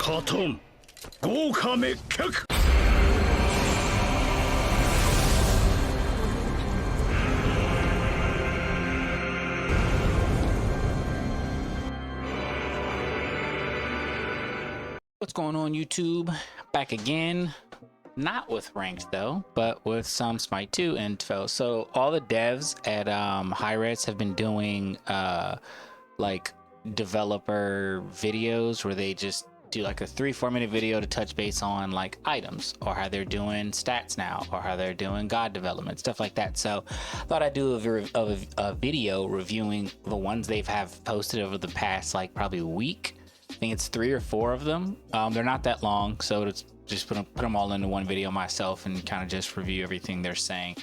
パトン豪華滅却 What's going on, YouTube? Back again, not with ranked though, but with some Smite 2 info. So all the devs at Hi-Rez have been doing like developer videos where they just do like a 3-4 minute video to touch base on like items or how they're doing stats now or how they're doing god development, stuff like that. So I thought I'd do a video reviewing the ones they've have posted over the past like probably week. I think it's 3 or 4 of them. They're not that long, so it's just put them all into one video myself and kind of just review everything they're saying.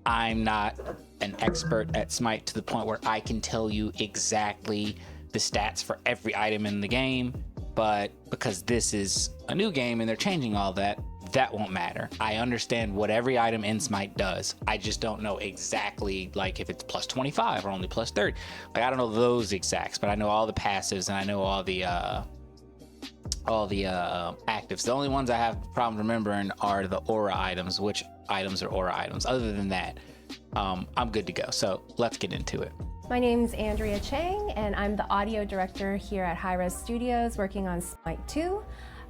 I'm not an expert at Smite to the point where I can tell you exactly the stats for every item in the game, but because this is a new game and they're changing all that, that won't matter. I understand what every item in Smite does. I just don't know exactly like if it's plus 25 or only plus 30. Like I don't know those exacts, but I know all the passives and I know all the actives. The only ones I have problem remembering are the aura items, which items are aura items. Other than that, I'm good to go. So let's get into it. My name's Andrea Chang, and I'm the audio director here at Hi-Rez Studios working on Smite 2.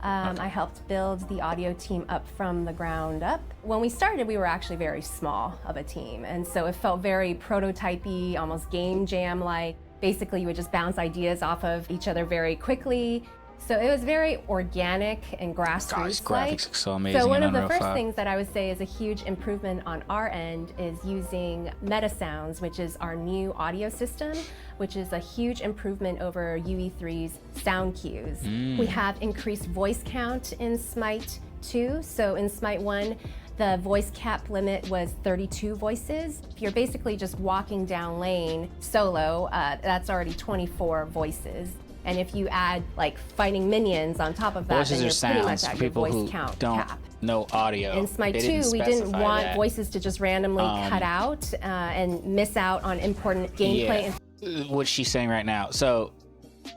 I helped build the audio team up from the ground up. When we started, we were actually very small of a team, and so it felt very prototypey, almost game jam-like. Basically, you would just bounce ideas off of each other very quickly. So it was very organic and grassroots. Graphics are so amazing. So one of the Unreal first 5. things that I would say is a huge improvement on our end is using Meta Sounds, which is our new audio system, which is a huge improvement over UE3's sound cues. We have increased voice count in Smite 2. So in Smite 1, the voice cap limit was 32 voices. If you're basically just walking down lane solo, that's already 24 voices. And if you add like fighting minions on top of that, Voices then are you're pretty much sounds at for your people voice who count don't cap. know audio. In Smite 2, we didn't want voices to just randomly cut out and miss out on important gameplay. Yeah. What she's saying right now. So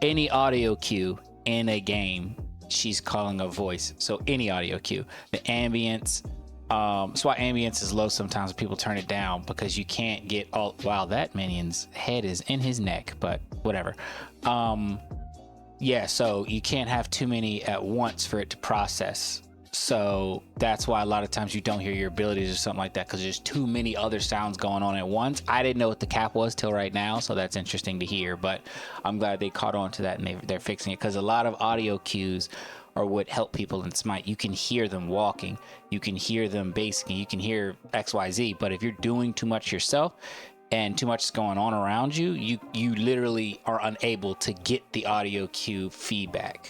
any audio cue in a game, she's calling a voice. So any audio cue, the ambience. That's why ambience is low sometimes when people turn it down, because you can't get all. Wow, that minion's head is in his neck, but whatever. Yeah, so you can't have too many at once for it to process. So that's why a lot of times you don't hear your abilities or something like that, because there's too many other sounds going on at once. I didn't know what the cap was till right now, so that's interesting to hear, but I'm glad they caught on to that and they're fixing it, because a lot of audio cues are what help people in Smite. You can hear them walking, you can hear them basically, you can hear XYZ, but if you're doing too much yourself and too much is going on around you, you literally are unable to get the audio cue feedback.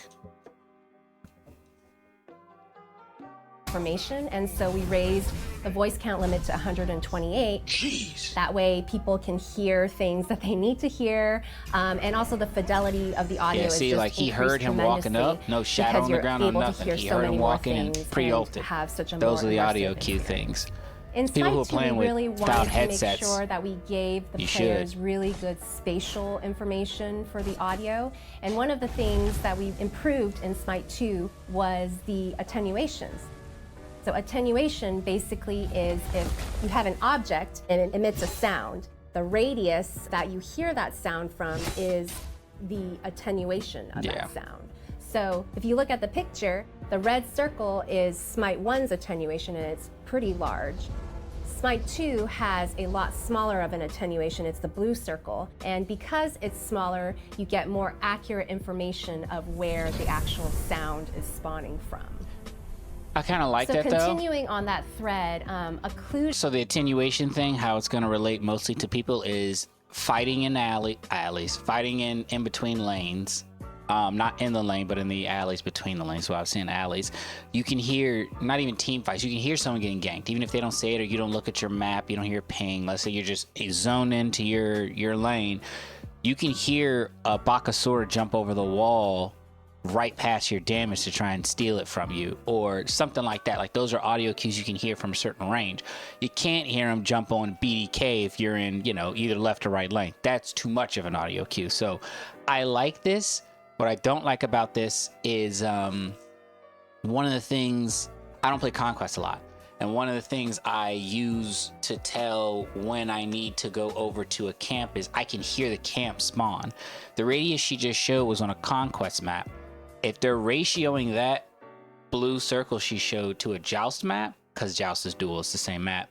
Information, and so we raised the voice count limit to 128. Jeez. That way people can hear things that they need to hear, and also the fidelity of the audio Yeah, is see, just like he heard him walking up, no shadow on the ground, no nothing. He heard him walking and pre-ulted. Those are the audio cue things. In People who are Smite 2, playing we with really without wanted to headsets, make sure that we gave the players really good spatial information for the audio. And one of the things that we improved in Smite 2 was the attenuations. So attenuation basically is if you have an object and it emits a sound, the radius that you hear that sound from is the attenuation of that sound. So if you look at the picture, the red circle is Smite 1's attenuation, and it's pretty large. Smite 2 has a lot smaller of an attenuation, it's the blue circle. And because it's smaller, you get more accurate information of where the actual sound is spawning from. I kind of like that though. So continuing on that thread, a clue. So the attenuation thing, how it's going to relate mostly to people is fighting in alleys, fighting in between lanes. Not in the lane, but in the alleys between the lanes. So I was saying alleys. You can hear, not even team fights, you can hear someone getting ganked. Even if they don't say it or you don't look at your map, you don't hear ping. Let's say you're just zoned into your lane. You can hear a Bakasura jump over the wall right past your damage to try and steal it from you, or something like that. Like those are audio cues you can hear from a certain range. You can't hear them jump on BDK if you're in, you know, either left or right lane. That's too much of an audio cue. So I like this. What I don't like about this is one of the things, I don't play Conquest a lot. And one of the things I use to tell when I need to go over to a camp is I can hear the camp spawn. The radius she just showed was on a Conquest map. If they're ratioing that blue circle she showed to a Joust map, because Joust is dual, it's the same map,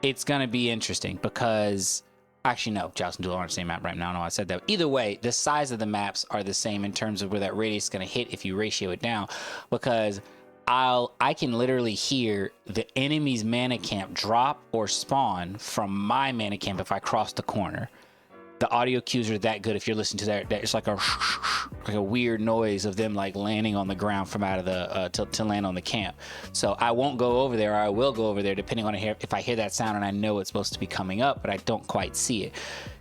it's going to be interesting because... Actually, no, Joust and Duel aren't the same map right now. I don't know why I said that. Either way, the size of the maps are the same in terms of where that radius is going to hit if you ratio it down, because I can literally hear the enemy's mana camp drop or spawn from my mana camp if I cross the corner. The audio cues are that good. If you're listening to that, it's like a weird noise of them like landing on the ground from out of the to land on the camp. So I won't go over there, or I will go over there depending on if I hear that sound and I know it's supposed to be coming up, but I don't quite see it.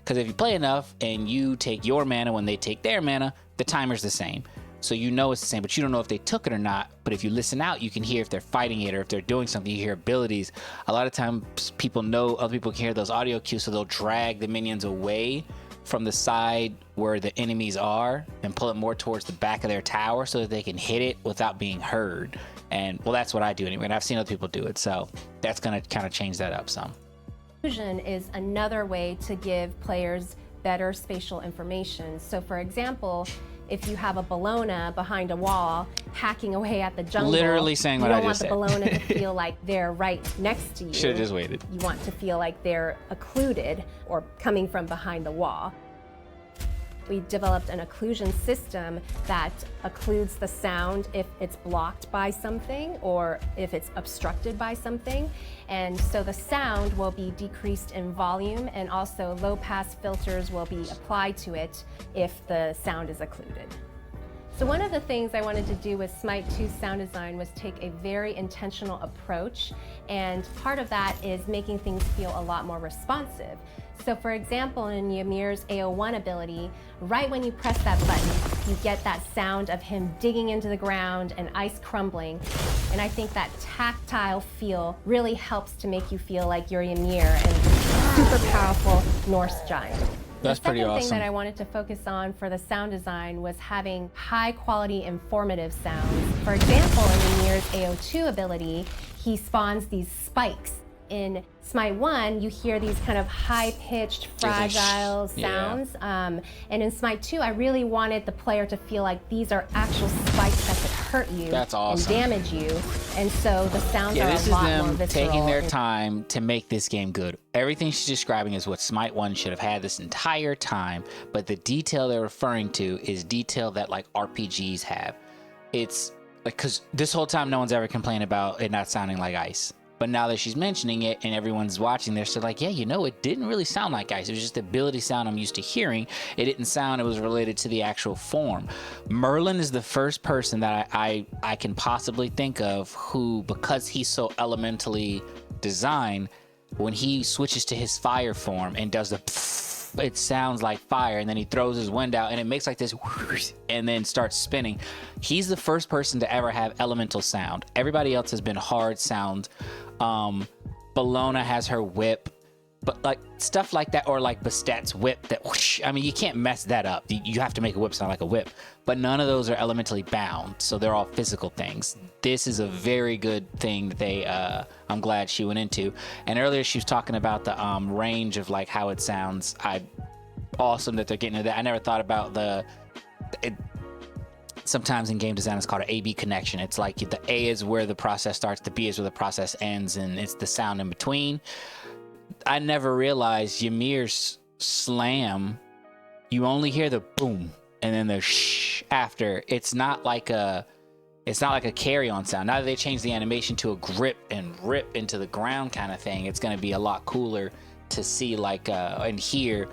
Because if you play enough and you take your mana when they take their mana, the timer's the same. So you know it's the same, but you don't know if they took it or not. But if you listen out, you can hear if they're fighting it or if they're doing something. You hear abilities. A lot of times people know other people can hear those audio cues, so they'll drag the minions away from the side where the enemies are and pull it more towards the back of their tower so that they can hit it without being heard. And well, that's what I do anyway, and I've seen other people do it, so that's going to kind of change that up some. Occlusion is another way to give players better spatial information. So for example, if you have a Bellona behind a wall hacking away at the jungle, literally saying what I just said. You don't want the Bellona to feel like they're right next to you. Should have just waited. You want to feel like they're occluded or coming from behind the wall. We developed an occlusion system that occludes the sound if it's blocked by something or if it's obstructed by something. And so the sound will be decreased in volume, and also low-pass filters will be applied to it if the sound is occluded. So one of the things I wanted to do with Smite 2 sound design was take a very intentional approach, and part of that is making things feel a lot more responsive. So for example, in Ymir's AO1 ability, right when you press that button, you get that sound of him digging into the ground and ice crumbling. And I think that tactile feel really helps to make you feel like you're Ymir and super powerful Norse giant. That's pretty awesome. The second thing that I wanted to focus on for the sound design was having high quality informative sounds. For example, in Ymir's AO2 ability, he spawns these spikes. In Smite 1, you hear these kind of high-pitched, fragile sounds. And in Smite 2, I really wanted the player to feel like these are actual spikes that could hurt you and damage you. And so the sounds are a lot more visceral. This is them taking their time to make this game good. Everything she's describing is what Smite 1 should have had this entire time, but the detail they're referring to is detail that like RPGs have. It's like, because this whole time no one's ever complained about it not sounding like ice. But now that she's mentioning it and everyone's watching, they're still like, yeah, you know, it didn't really sound like ice. It was just the ability sound I'm used to hearing. It didn't sound, it was related to the actual form. Merlin is the first person that I can possibly think of who, because he's so elementally designed, when he switches to his fire form and does the pfft, it sounds like fire, and then he throws his wind out and it makes like this whoosh, and then starts spinning. He's the first person to ever have elemental sound. Everybody else has been hard sound. Bellona has her whip, but like stuff like that, or like Bastat's whip that whoosh, I mean, you can't mess that up. You have to make a whip sound like a whip, but none of those are elementally bound, so they're all physical things. This is a very good thing that they I'm glad she went into. And earlier she was talking about the range of like how it sounds. Awesome that they're getting into that. I never thought about sometimes in game design it's called an A-B connection. It's like the A is where the process starts, the B is where the process ends, and it's the sound in between. I never realized Ymir's slam, you only hear the boom and then the shh after. It's not like a carry-on sound. Now that they changed the animation to a grip and rip into the ground kind of thing, it's going to be a lot cooler to see like and hear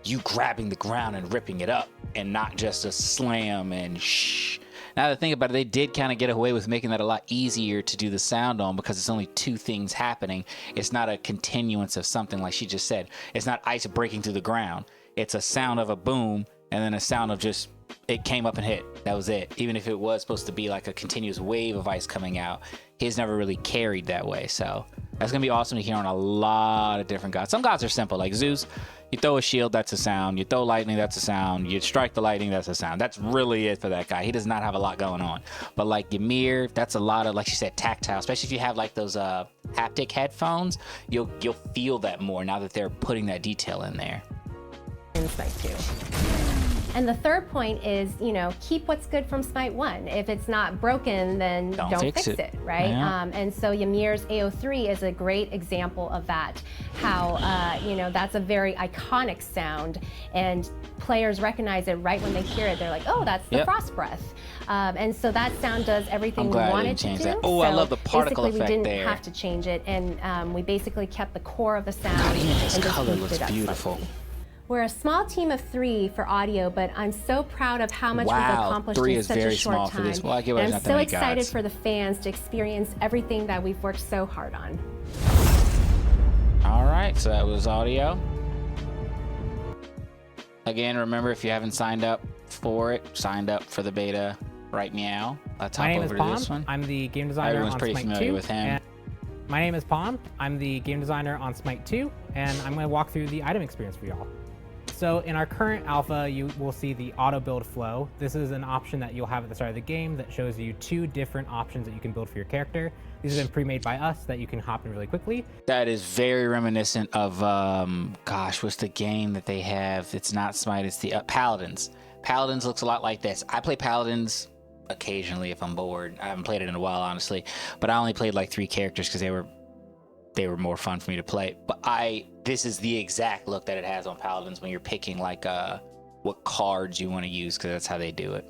you grabbing the ground and ripping it up, and not just a slam and shh. Now that I think about it, they did kind of get away with making that a lot easier to do the sound on, because it's only two things happening. It's not a continuance of something like she just said. It's not ice breaking through the ground. It's a sound of a boom and then a sound of just it came up and hit. That was it. Even if it was supposed to be like a continuous wave of ice coming out, his never really carried that way. So that's gonna be awesome to hear on a lot of different gods. Some gods are simple, like Zeus. You throw a shield, that's a sound. You throw lightning, that's a sound. You strike the lightning, that's a sound. That's really it for that guy. He does not have a lot going on. But like Ymir, that's a lot of, like you said, tactile. Especially if you have like those haptic headphones, you'll feel that more now that they're putting that detail in there. In Smite 2. And the third point is, you know, keep what's good from Smite 1. If it's not broken, then don't fix it, right? Yeah. And so Ymir's AO3 is a great example of that. How, you know, that's a very iconic sound, and players recognize it right when they hear it. They're like, oh, that's the Frost Breath. And so that sound does everything we wanted to do. That. Oh, so I love the particle effect there. We didn't have to change it, and we basically kept the core of the sound. God, even this and color looks beautiful. Slightly. We're a small team of 3 for audio, but I'm so proud of how much we've accomplished in such a short time. Well, I get and I'm so excited for the fans to experience everything that we've worked so hard on. All right, so that was audio. Again, remember, if you haven't signed up for it, signed up for the beta right now. Let's hop over to this one. I'm the game designer Everyone's on pretty Smite familiar 2. with him. My name is Pom. I'm the game designer on Smite 2, and I'm going to walk through the item experience for y'all. So in our current alpha, you will see the auto build flow. This is an option that you'll have at the start of the game that shows you 2 different options that you can build for your character. These have been pre-made by us that you can hop in really quickly. That is very reminiscent of, gosh, what's the game that they have? It's not Smite, it's the Paladins. Paladins looks a lot like this. I play Paladins occasionally if I'm bored. I haven't played it in a while, honestly, but I only played like 3 characters because they were more fun for me to play. But this is the exact look that it has on Paladins when you're picking like what cards you want to use, because that's how they do it.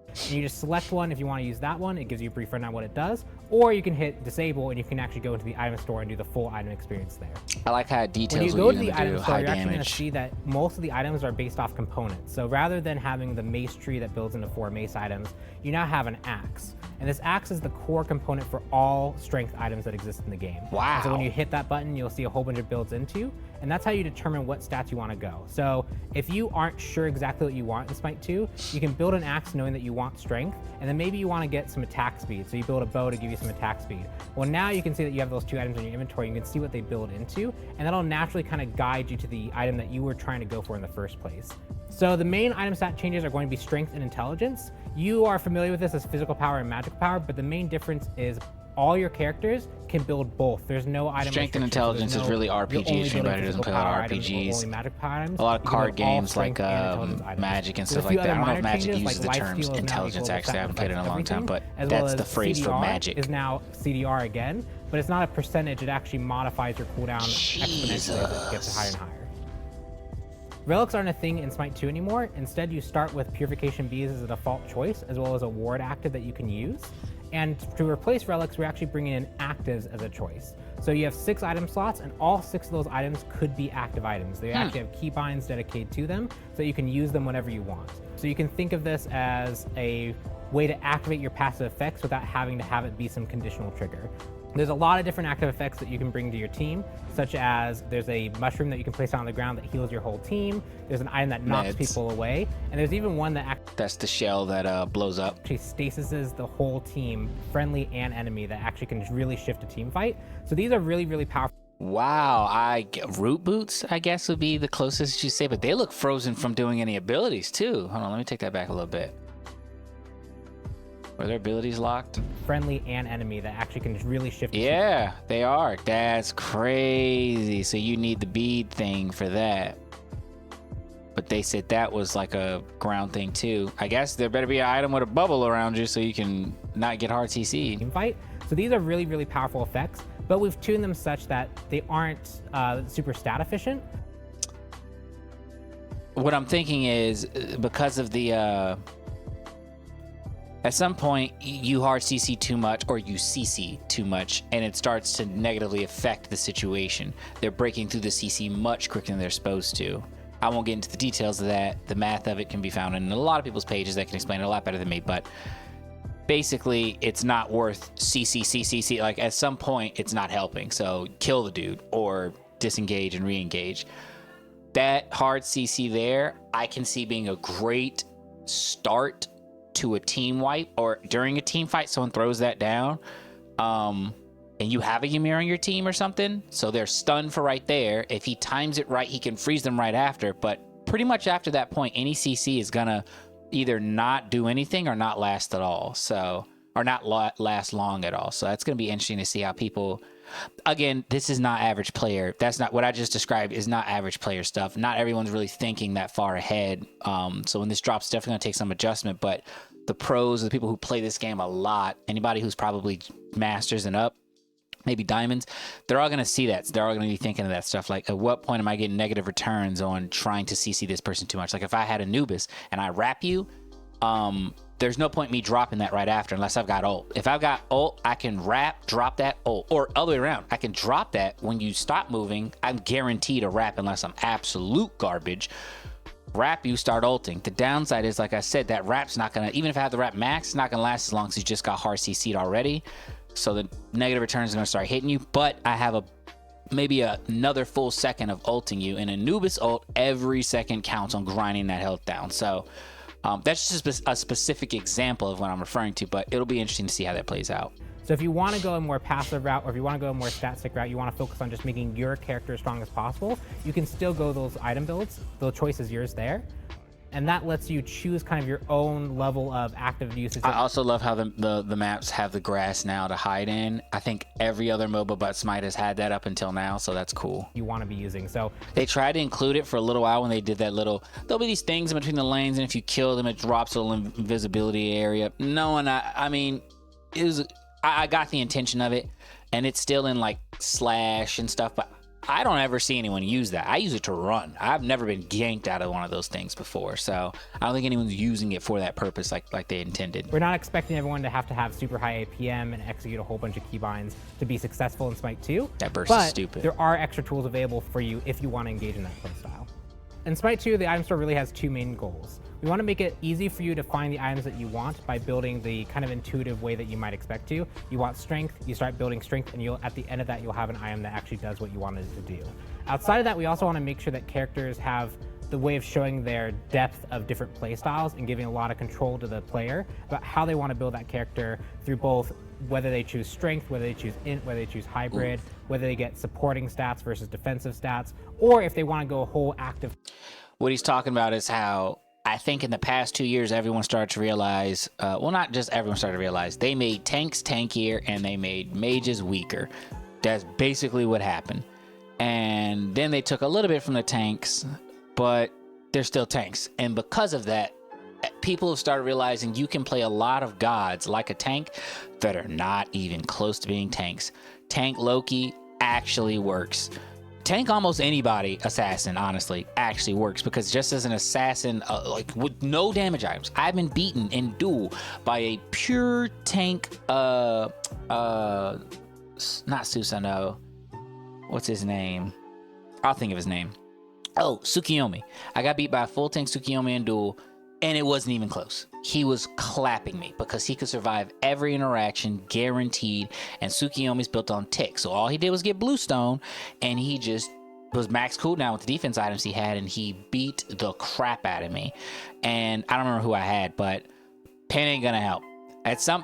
And you just select one if you want to use that one. It gives you a brief rundown on what it does, or you can hit disable and you can actually go into the item store and do the full item experience there. I like how it details when you go what to the you're item do, store, high you're actually going to damage. see that most of the items are based off components. So rather than having the mace tree that builds into 4 mace items, you now have an axe. And this axe is the core component for all strength items that exist in the game. Wow. And so when you hit that button, you'll see a whole bunch of builds into, and that's how you determine what stats you want to go. So if you aren't sure exactly what you want in Smite 2, you can build an axe knowing that you want strength, and then maybe you want to get some attack speed. So you build a bow to give you some attack speed. Well, now you can see that you have those 2 items in your inventory. You can see what they build into, and that'll naturally kind of guide you to the item that you were trying to go for in the first place. So the main item stat changes are going to be strength and intelligence. You are familiar with this as physical power and magical power, but the main difference is all your characters can build both. There's no item Strength and intelligence is really RPGs. For anybody who doesn't play a lot of RPGs, a lot of card games like Magic and stuff like that. I don't know if Magic uses the terms intelligence. Actually, I haven't played it in a long time, but that's the phrase for Magic. Is now CDR again, but it's not a percentage. It actually modifies your cooldown exponentially as it gets higher and higher. Relics aren't a thing in Smite 2 anymore. Instead, you start with Purification Bees as a default choice, as well as a ward active that you can use. And to replace relics, we're actually bringing in actives as a choice. So you have 6 item slots, and all 6 of those items could be active items. They actually have keybinds dedicated to them, so you can use them whenever you want. So you can think of this as a way to activate your passive effects without having to have it be some conditional trigger. There's a lot of different active effects that you can bring to your team, such as there's a mushroom that you can place on the ground that heals your whole team. There's an item that knocks people away, and there's even one that that's the shell that blows up. Actually stasises the whole team, friendly and enemy, that actually can really shift a team fight. So these are really, really powerful. Wow, root boots, I guess, would be the closest you say, but they look frozen from doing any abilities too. Hold on, let me take that back a little bit. Are their abilities locked? Friendly and enemy that actually can really shift. Yeah, they are. That's crazy. So you need the bead thing for that. But they said that was like a ground thing too. I guess there better be an item with a bubble around you so you can not get hard CC. Team fight. So these are really, really powerful effects, but we've tuned them such that they aren't super stat efficient. What I'm thinking is because of the at some point, you hard CC too much or you CC too much, and it starts to negatively affect the situation. They're breaking through the CC much quicker than they're supposed to. I won't get into the details of that. The math of it can be found in a lot of people's pages that can explain it a lot better than me, but basically, it's not worth CC. Like, at some point, it's not helping. So kill the dude or disengage and re-engage. That hard CC there, I can see being a great start to a team wipe, or during a team fight someone throws that down. and you have a Ymir on your team or something, so they're stunned for right there. If he times it right, he can freeze them right after. But pretty much after that point, any CC is gonna either not do anything or not last at all. So, or not last long at all. So that's gonna be interesting to see how people. Again, this is not average player. That's not what I just described. Is not average player stuff. Not everyone's really thinking that far ahead. So when this drops, definitely gonna take some adjustment. But the pros, the people who play this game a lot, anybody who's probably masters and up, maybe diamonds, they're all going to see that. They're all going to be thinking of that stuff. Like, at what point am I getting negative returns on trying to CC this person too much? Like, if I had Anubis and I wrap you, there's no point me dropping that right after unless I've got ult. If I've got ult, I can wrap, drop that ult. Or other way around, I can drop that when you stop moving. I'm guaranteed a wrap unless I'm absolute garbage. Wrap you, start ulting. The downside is, like I said, that wrap's not going to, even if I have the wrap max, it's not going to last as long as you just got hard CC'd already. So the negative returns are going to start hitting you, but I have maybe another full second of ulting you. And Anubis ult, every second counts on grinding that health down. So that's just a specific example of what I'm referring to, but it'll be interesting to see how that plays out. So if you want to go a more passive route, or if you want to go a more stat stick route, you want to focus on just making your character as strong as possible, you can still go those item builds. The choice is yours there. And that lets you choose kind of your own level of active usage. I also love how the maps have the grass now to hide in. I think every other MOBA but Smite has had that up until now, so that's cool. You want to be using. So they tried to include it for a little while when they did that little, there'll be these things in between the lanes, and if you kill them, it drops a little invisibility area. No, and I mean, it was, I got the intention of it, and it's still in like slash and stuff, but I don't ever see anyone use that. I use it to run. I've never been yanked out of one of those things before, so I don't think anyone's using it for that purpose like they intended. We're not expecting everyone to have super high APM and execute a whole bunch of keybinds to be successful in Smite 2. That burst is stupid. There are extra tools available for you if you want to engage in that playstyle. In Smite 2, the item store really has two main goals. We want to make it easy for you to find the items that you want by building the kind of intuitive way that you might expect to. You want strength, you start building strength, and at the end of that, you'll have an item that actually does what you wanted it to do. Outside of that, we also want to make sure that characters have the way of showing their depth of different play styles and giving a lot of control to the player about how they want to build that character through both whether they choose strength, whether they choose int, whether they choose hybrid, whether they get supporting stats versus defensive stats, or if they want to go a whole active. What he's talking about is how I think in the past 2 years, everyone started to realize, well, not just everyone started to realize, they made tanks tankier and they made mages weaker. That's basically what happened. And then they took a little bit from the tanks, but they're still tanks. And because of that, people have started realizing you can play a lot of gods like a tank that are not even close to being tanks. Tank Loki actually works. Tank almost anybody assassin, honestly, actually works, because just as an assassin, like with no damage items, I've been beaten in duel by a pure tank, not Susanoo, what's his name? I'll think of his name. Oh, Tsukiyomi. I got beat by a full tank Tsukiyomi in duel, and it wasn't even close. He was clapping me because he could survive every interaction, guaranteed, and Tsukiyomi's built on tick. So all he did was get bluestone, and he just was max cooldown with the defense items he had, and he beat the crap out of me. And I don't remember who I had, but pen ain't gonna help.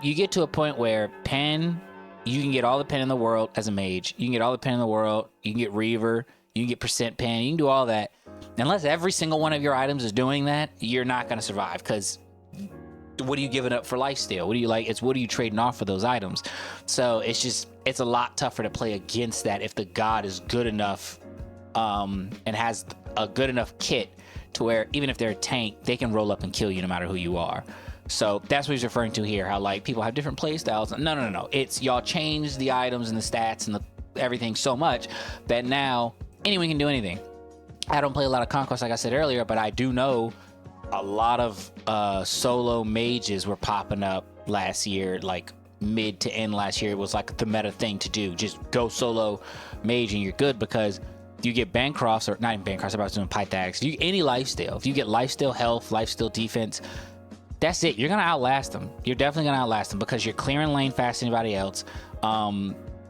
You get to a point where pen, you can get all the pen in the world as a mage. You can get all the pen in the world. You can get Reaver. You can get percent pen. You can do all that. Unless every single one of your items is doing that, you're not going to survive, because what are you giving up for lifesteal? What do you like? What are you trading off for those items? So it's a lot tougher to play against that if the god is good enough and has a good enough kit to where even if they're a tank, they can roll up and kill you no matter who you are. So that's what he's referring to here, how like people have different play styles. No. It's y'all change the items and the stats and everything so much that now anyone can do anything. I don't play a lot of Conquest, like I said earlier, but I do know a lot of solo mages were popping up last year, like mid to end last year. It was like the meta thing to do. Just go solo mage and you're good, because you get Bancrofts, or not even Bancrofts, I was doing Pythags. Any lifesteal. If you get lifesteal health, lifesteal defense, that's it. You're going to outlast them. You're definitely going to outlast them because you're clearing lane faster than anybody else.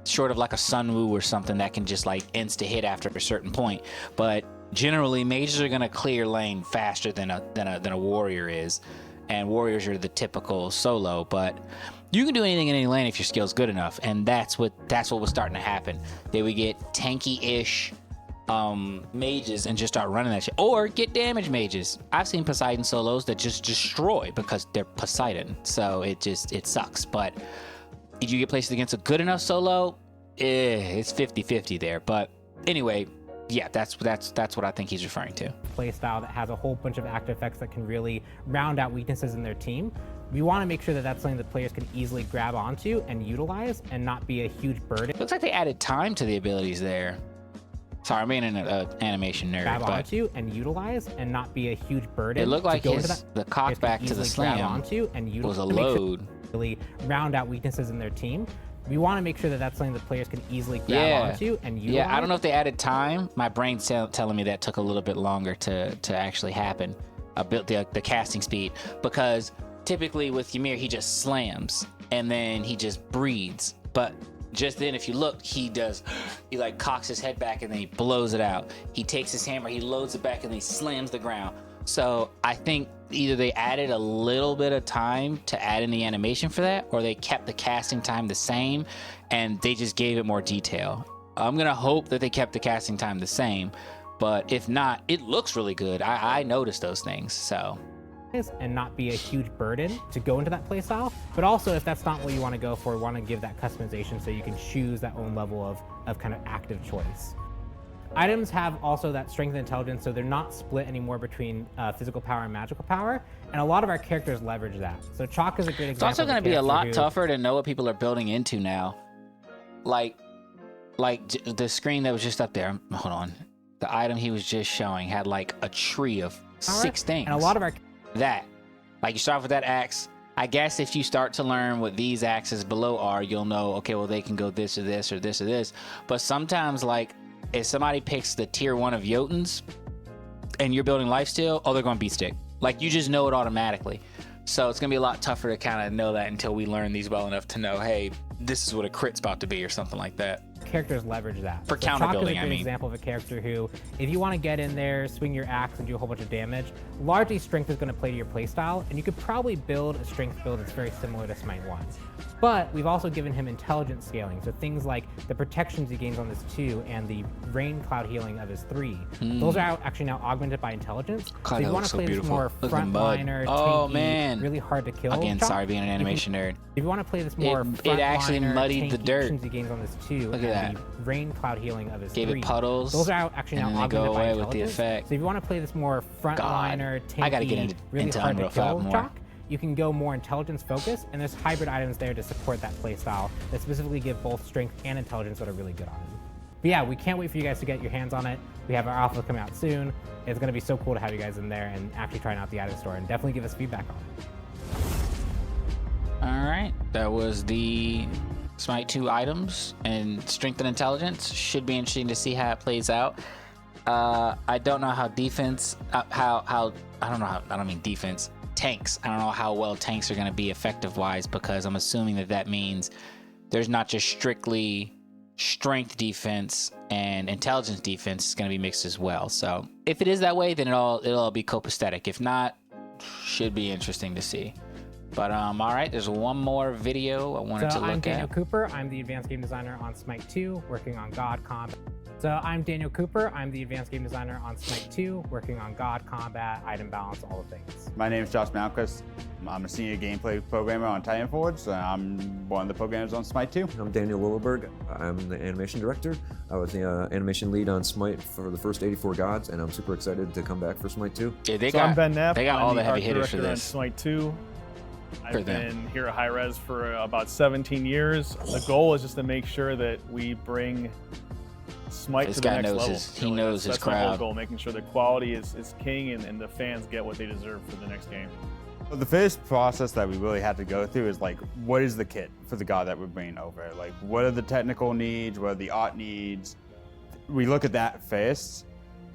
Short of like a Sunwoo or something that can just like insta-hit after a certain point. But generally, mages are going to clear lane faster than a warrior is. And warriors are the typical solo. But You can do anything in any lane if your skill's good enough, and that's what was starting to happen. They would get tanky-ish mages and just start running that shit, or get damage mages. I've seen Poseidon solos that just destroy because they're Poseidon, so it sucks. But if you get placed against a good enough solo, it's 50-50 there. But anyway, yeah, that's what I think he's referring to. Playstyle that has a whole bunch of active effects that can really round out weaknesses in their team. We want to make sure that that's something that players can easily grab onto and utilize and not be a huge burden. Looks like they added time to the abilities there. Sorry, I'm being an animation nerd. Grab onto and utilize and not be a huge burden. It looked like the cock back to the slam onto and was a load. Really round out weaknesses in their team. We want to make sure that that's something that players can easily grab onto and utilize. Yeah, I don't know if they added time. My brain's telling me that took a little bit longer to actually happen. I built the casting speed, because typically with Ymir, he just slams and then he just breathes. But just then, if you look, he like cocks his head back and then he blows it out. He takes his hammer, he loads it back and then he slams the ground. So I think either they added a little bit of time to add in the animation for that, or they kept the casting time the same and they just gave it more detail. I'm gonna hope that they kept the casting time the same, but if not, it looks really good. I noticed those things, so. And not be a huge burden to go into that playstyle. But also, if that's not what you want to go for, you want to give that customization so you can choose that own level of kind of active choice. Items have also that strength and intelligence, so they're not split anymore between physical power and magical power, and a lot of our characters leverage that. So Chalk is a great example. It's also going to be a lot tougher to know what people are building into now. Like the screen that was just up there. Hold on. The item he was just showing had like a tree of 6 things. And a lot of our like you start off with that axe. I guess if you start to learn what these axes below are, you'll know, okay, well, they can go this or this or this or this. But sometimes, like, if somebody picks the tier 1 of Jotuns and you're building lifesteal, oh, they're going beat stick. Like, you just know it automatically. So it's going to be a lot tougher to kind of know that until we learn these well enough to know, hey, this is what a crit's about to be or something like that. Characters leverage that. For counter building, Chalk is a good example of a character who, if you want to get in there, swing your axe and do a whole bunch of damage, largely strength is going to play to your playstyle, and you could probably build a strength build that's very similar to Smite 1. But we've also given him intelligence scaling, so things like the protections he gains on this 2 and the rain cloud healing of his 3. Those are actually now augmented by intelligence. God, so if you want to play this more frontliner, tanky, really hard to kill. Again, Chalk, sorry, being an animation nerd. If you want to play this more it actually muddied the dirt. He gains on this 2. Look at that. The rain cloud healing of his Gave 3. It puddles. Those are actually now augmented go by away intelligence. with the effect. So if you want to play this more frontliner, tanky, I gotta get really into hard to Unreal kill 5 more. Chalk, you can go more intelligence focused, and there's hybrid items there to support that playstyle that specifically give both strength and intelligence that are really good on him. But yeah, we can't wait for you guys to get your hands on it. We have our alpha coming out soon. It's going to be so cool to have you guys in there and actually trying out the item store, and definitely give us feedback on it. All right, that was the Smite 2 items and strength and intelligence. Should be interesting to see how it plays out. I don't know how defense, I don't mean defense, tanks. I don't know how well tanks are going to be effective wise, because I'm assuming that means there's not just strictly strength defense and intelligence defense is going to be mixed as well. So if it is that way, then it'll all be copacetic. If not, should be interesting to see. But all right, there's one more video I wanted to look at. I'm Daniel Cooper. I'm the advanced game designer on Smite 2, working on God Combat. So I'm Daniel Cooper. I'm the advanced game designer on Smite 2, working on God Combat, item balance, all the things. My name is Josh Malmquist. I'm a senior gameplay programmer on Titanforge. I'm one of the programmers on Smite 2. I'm Daniel Lilleberg. I'm the animation director. I was the animation lead on Smite for the first 84 gods, and I'm super excited to come back for Smite 2. Yeah, I'm Ben Knapp. They got all the heavy art hitters for director on this. Smite 2. I've them. been here at High Res for about 17 years. The goal is just to make sure that we bring Smite This to the guy next knows level. he knows his that's my whole crowd. goal, making sure the quality is king and the fans get what they deserve for the next game. The first process that we really had to go through is like, what is the kit for the god that we're bringing over? Like, what are the technical needs? What are the art needs? We look at that first,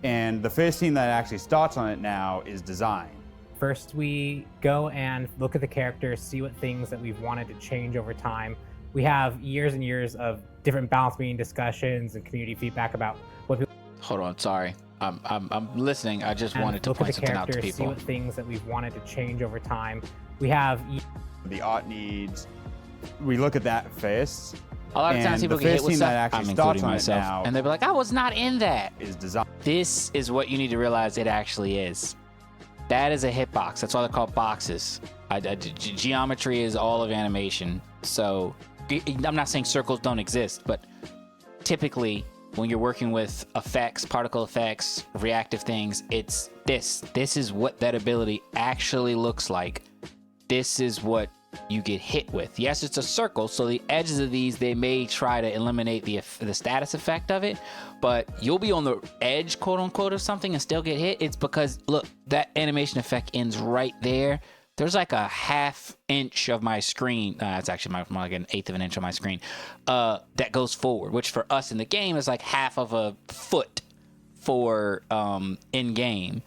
and the first team that actually starts on it now is design. First, we go and look at the characters, see what things that we've wanted to change over time. We have years and years of different balance meeting discussions and community feedback about what people. Hold on, sorry. I'm listening. I just wanted to look at point the something out to characters, see people. what things that we've wanted to change over time. We have The art needs, we look at that face. A lot of times people get hit with that stuff, actually I'm starts including on it myself, now and they'll be like, I was not in that. is design. This is what you need to realize it actually is. That is a hitbox. That's why they're called boxes. Geometry is all of animation. So I'm not saying circles don't exist, but typically when you're working with effects, particle effects, reactive things, it's this. This is what that ability actually looks like. This is what you get hit with. Yes, it's a circle, so the edges of these, they may try to eliminate the status effect of it, but you'll be on the edge, quote unquote, of something and still get hit. It's because, look, that animation effect ends right there. There's like a ½ inch of my screen. It's actually more like an eighth of an inch of my screen that goes forward, which for us in the game is like half of a foot for in game.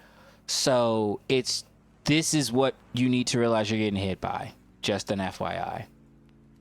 So this is what you need to realize you're getting hit by. Just an FYI.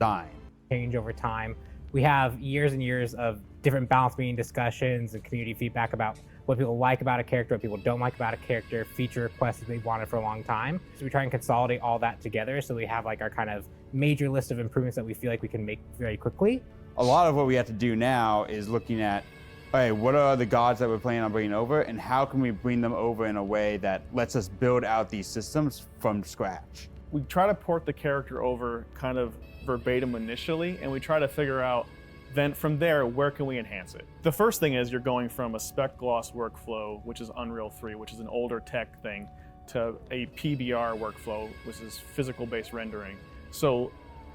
Design. Change over time. We have years and years of different balance beam discussions and community feedback about what people like about a character, what people don't like about a character, feature requests that they've wanted for a long time. So we try and consolidate all that together so we have like our kind of major list of improvements that we feel like we can make very quickly. A lot of what we have to do now is looking at, okay, what are the gods that we're planning on bringing over, and how can we bring them over in a way that lets us build out these systems from scratch? We try to port the character over kind of verbatim initially, and we try to figure out then from there, where can we enhance it? The first thing is you're going from a spec gloss workflow, which is Unreal 3, which is an older tech thing, to a PBR workflow, which is physical-based rendering. So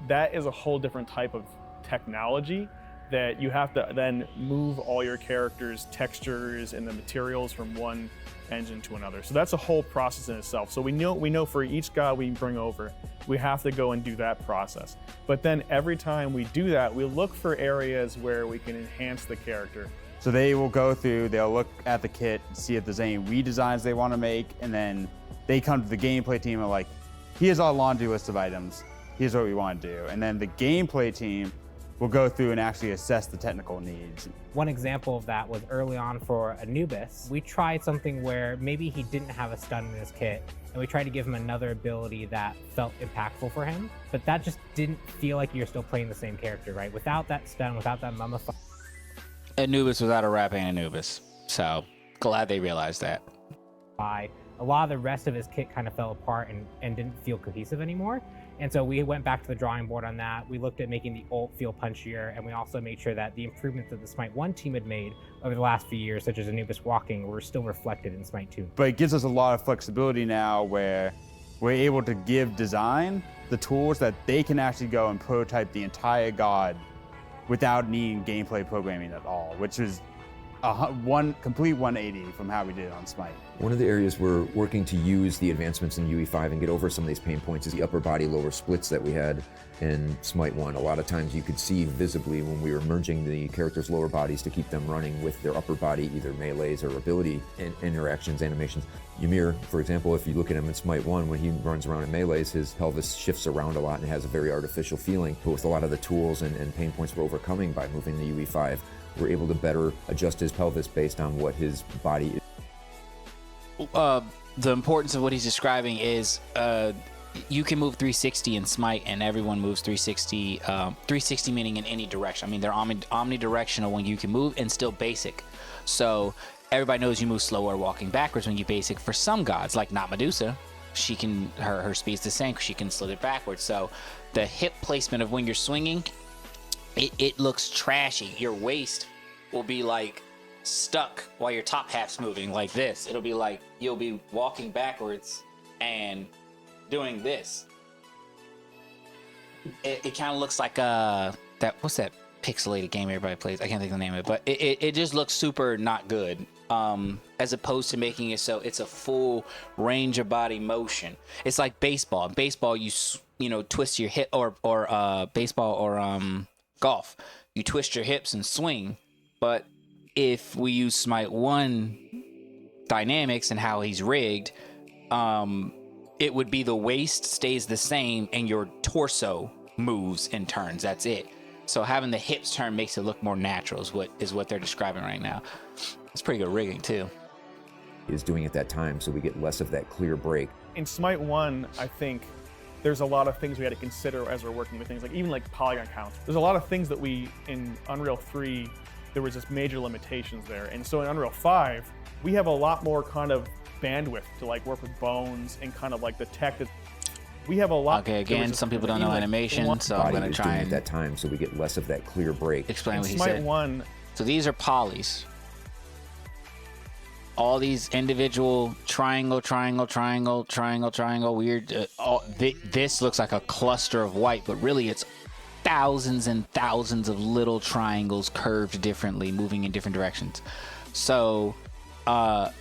that is a whole different type of technology that you have to then move all your characters' textures and the materials from one engine to another. So that's a whole process in itself. So we know for each god we bring over, we have to go and do that process. But then every time we do that, we look for areas where we can enhance the character. So they will go through, they'll look at the kit, see if there's any redesigns they want to make, and then they come to the gameplay team and like, here's our laundry list of items, here's what we want to do. And then the gameplay team will go through and actually assess the technical needs. One example of that was early on for Anubis. We tried something where maybe he didn't have a stun in his kit, and we tried to give him another ability that felt impactful for him, but that just didn't feel like you're still playing the same character, right? Without that stun, without that mummify. Anubis without a rap ain't Anubis. So glad they realized that. A lot of the rest of his kit kind of fell apart and didn't feel cohesive anymore. And so we went back to the drawing board on that. We looked at making the ult feel punchier, and we also made sure that the improvements that the Smite 1 team had made over the last few years, such as Anubis walking, were still reflected in Smite 2. But it gives us a lot of flexibility now where we're able to give design the tools that they can actually go and prototype the entire god without needing gameplay programming at all, which is one complete 180 from how we did it on Smite. One of the areas we're working to use the advancements in UE5 and get over some of these pain points is the upper body lower splits that we had in Smite 1. A lot of times you could see visibly when we were merging the characters' lower bodies to keep them running with their upper body, either melees or ability interactions, animations. Ymir, for example, if you look at him in Smite 1, when he runs around in melees, his pelvis shifts around a lot and has a very artificial feeling. But with a lot of the tools and pain points we're overcoming by moving the UE5, we're able to better adjust his pelvis based on what his body is. The importance of what he's describing is you can move 360 in Smite, and everyone moves 360. 360 meaning in any direction. I mean, they're omnidirectional when you can move, and still basic. So everybody knows you move slower walking backwards when you basic. For some gods, like not Medusa, she can her speed's the same because she can slid it backwards. So the hip placement of when you're swinging, it looks trashy. Your waist will be like stuck while your top half's moving like this. It'll be like you'll be walking backwards and doing this. It kind of looks like what's that pixelated game everybody plays? I can't think of the name of it, but it just looks super not good. As opposed to making it so it's a full range of body motion. It's like baseball. In baseball, you twist your hip, or baseball or golf, you twist your hips and swing. But if we use Smite 1 dynamics and how he's rigged, it would be the waist stays the same and your torso moves and turns. That's it. So having the hips turn makes it look more natural is what they're describing right now. It's pretty good rigging too. Is doing at that time, so we get less of that clear break. In Smite 1, I think there's a lot of things we had to consider as we're working with things like even like polygon counts. There's a lot of things that we, in Unreal 3, there was just major limitations there. And so in Unreal 5, we have a lot more kind of bandwidth to like work with bones and kind of like the tech that we have a lot. Okay, again, some people don't know animation, so I'm gonna try and at that time, so we get less of that clear break. explain what he Smite said. 1, So these are polys. All these individual triangle, weird. This looks like a cluster of white, but really it's thousands and thousands of little triangles curved differently, moving in different directions. So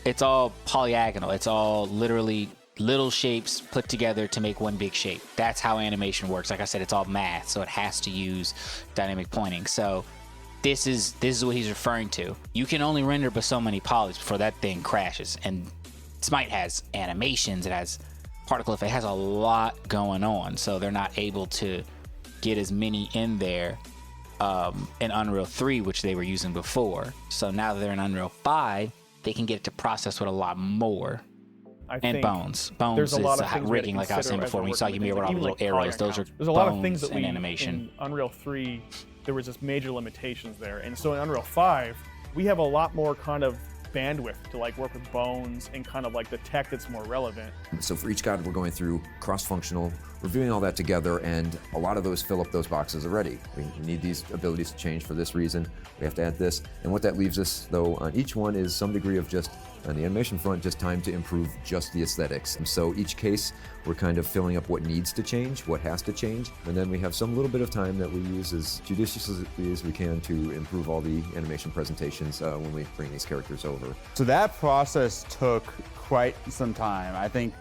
it's all polyagonal. It's all literally little shapes put together to make one big shape. That's how animation works. Like I said, it's all math, so it has to use dynamic pointing. So this is what he's referring to. You can only render but so many polys before that thing crashes. And Smite has animations, it has particle effect, it has a lot going on, so they're not able to get as many in there in Unreal 3, which they were using before. So now that they're in Unreal 5, they can get it to process with a lot more. And bones there's is a lot of rigging, like I was saying before. When you saw you mirror with all the little arrows, those are there's a lot of things that in we animation. in Unreal 3, there was just major limitations there. And so in Unreal 5, we have a lot more kind of bandwidth to like work with bones and kind of like the tech that's more relevant. So for each god, we're going through cross-functional, reviewing all that together, and a lot of those fill up those boxes already. We need these abilities to change for this reason. We have to add this. And what that leaves us, though, on each one is some degree of just, on the animation front, just time to improve just the aesthetics. And so each case, we're kind of filling up what needs to change, what has to change, and then we have some little bit of time that we use as judiciously as we can to improve all the animation presentations when we bring these characters over. So that process took quite some time. I think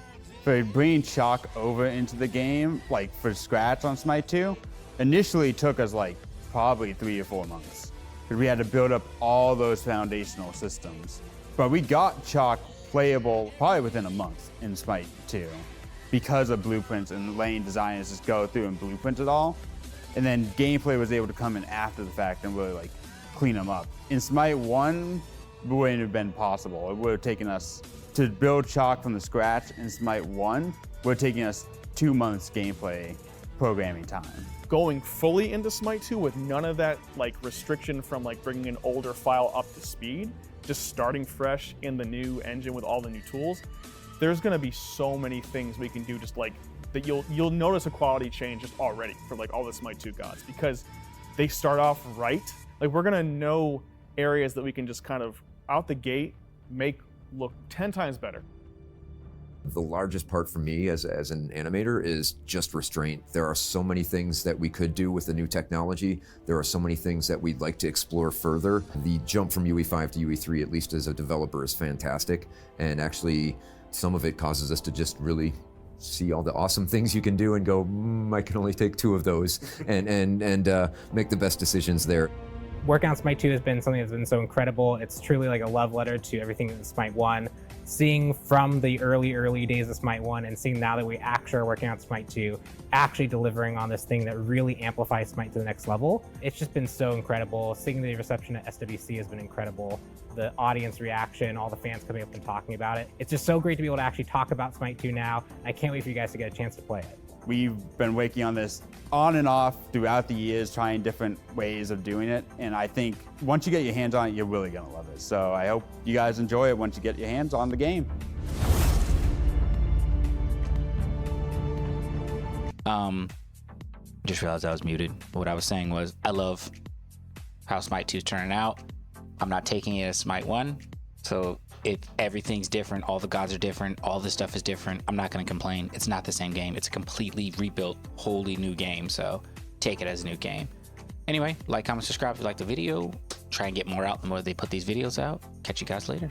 for bringing Chalk over into the game, like for scratch on Smite 2, initially took us like probably 3 or 4 months. Because we had to build up all those foundational systems. But we got Chalk playable probably within a month in Smite 2 because of blueprints and letting designers just go through and blueprint it all. And then gameplay was able to come in after the fact and really like clean them up. In Smite 1, it wouldn't have been possible. It would have taken us to build Chalk from the scratch in Smite 1 would have taken us 2 months gameplay programming time. Going fully into Smite 2 with none of that like restriction from like bringing an older file up to speed, just starting fresh in the new engine with all the new tools, there's gonna be so many things we can do just like that you'll notice a quality change just already for like all the Smite 2 gods because they start off right. Like we're gonna know areas that we can just kind of out the gate make look 10 times better. The largest part for me as an animator is just restraint. There are so many things that we could do with the new technology. There are so many things that we'd like to explore further. The jump from UE5 to UE3, at least as a developer, is fantastic. And actually, some of it causes us to just really see all the awesome things you can do and go, I can only take 2 of those and make the best decisions there. Working on Smite 2 has been something that's been so incredible. It's truly like a love letter to everything in Smite 1. Seeing from the early days of Smite 1 and seeing now that we actually are working on Smite 2, actually delivering on this thing that really amplifies Smite to the next level. It's just been so incredible. Seeing the reception at SWC has been incredible. The audience reaction, all the fans coming up and talking about it. It's just so great to be able to actually talk about Smite 2 now. I can't wait for you guys to get a chance to play it. We've been working on this on and off throughout the years, trying different ways of doing it. And I think once you get your hands on it, you're really gonna love it. So I hope you guys enjoy it once you get your hands on the game. Just realized I was muted. What I was saying was I love how Smite 2 is turning out. I'm not taking it as Smite 1. So if everything's different, all the gods are different, all this stuff is different, I'm not going to complain. It's not the same game. It's a completely rebuilt, wholly new game. So take it as a new game. Anyway, like, comment, subscribe if you like the video. Try and get more out the more they put these videos out. Catch you guys later.